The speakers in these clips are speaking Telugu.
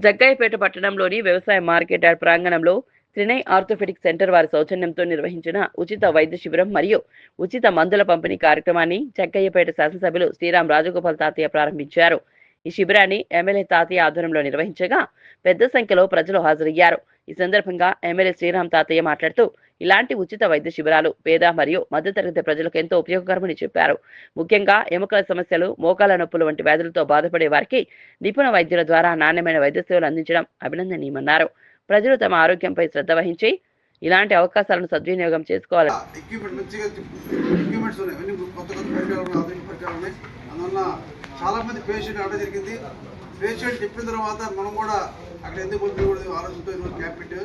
జగ్గయ్యపేట పట్టణంలోని వ్యవసాయ మార్కెట్ యార్డ్ ప్రాంగణంలో త్రినై ఆర్థోపెడిక్ సెంటర్ వారి సౌజన్యంతో నిర్వహించిన ఉచిత వైద్య శిబిరం మరియు ఉచిత మందుల పంపిణీ కార్యక్రమాన్ని జగ్గయ్యపేట శాసనసభ్యులు శ్రీరామ్ రాజగోపాల్ తాతయ్య ప్రారంభించారు. ఈ శిబిరాన్ని ఎమ్మెల్యే తాతయ్య ఆధ్వర్యంలో నిర్వహించగా పెద్ద సంఖ్యలో ప్రజలు హాజరయ్యారు. ఈ సందర్భంగా ఎమ్మెల్యే శ్రీరామ్ తాతయ్య మాట్లాడుతూ ఇలాంటి ఉచిత వైద్య శిబిరాలు పేద మరియు మధ్యతరగతి ప్రజలకు ఎంతో ఉపయోగకరమని చెప్పారు. ముఖ్యంగా ఎముకల సమస్యలు, మోకాల నొప్పులు వంటి వ్యాధులతో బాధపడే వారికి నిపుణ వైద్యుల ద్వారా నాణ్యమైన వైద్య సేవలు అందించడం అభినందనీయమన్నారు. ప్రజలు తమ ఆరోగ్యంపై శ్రద్ధ వహించి ఇలాంటి అవకాశాలను సద్వినియోగం చేసుకోవాలి. చాలా మంది పేషెంట్ ఆడ జరిగింది. పేషెంట్ చెప్పిన తర్వాత మనం కూడా అక్కడ ఎందుకు పంపించకూడదు ఆలోచనతో క్యాంప్ పెట్టి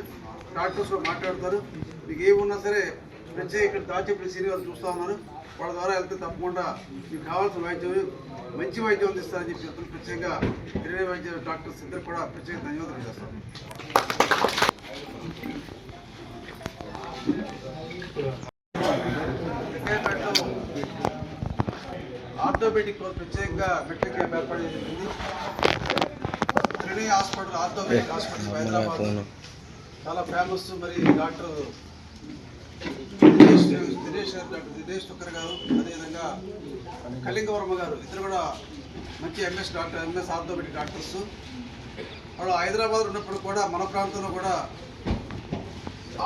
డాక్టర్స్ మాట్లాడతారు. మీకు ఏమున్నా సరే ప్రత్యేక ఇక్కడ దాచేపల్లి సీనియర్ చూస్తూ ఉన్నారు. వాళ్ళ ద్వారా వెళ్తే తప్పకుండా మీకు కావాల్సిన వైద్యం మంచి వైద్యం అందిస్తారని చెప్పి చెప్తారు. ప్రత్యేకంగా తెలియని వైద్య డాక్టర్స్ ఇద్దరు కూడా ప్రత్యేక ధన్యవాదాలు చేస్తాం. ఆర్థోపెడిక్ ప్రత్యేకంగా మెడికల్ క్యాంప్ ఏర్పాటు చేసింది. త్రినై హాస్పిటల్ ఆర్థోపెడిక్ హాస్పిటల్ హైదరాబాద్ చాలా ఫేమస్. మరి డాక్టర్ దినేష్ తుక్కర్ గారు, అదేవిధంగా కళింగవర్మ గారు ఇద్దరు కూడా మంచి ఎంఎస్ ఆర్థోపెడిక్ డాక్టర్స్. వాళ్ళు హైదరాబాద్ ఉన్నప్పుడు కూడా మన ప్రాంతంలో కూడా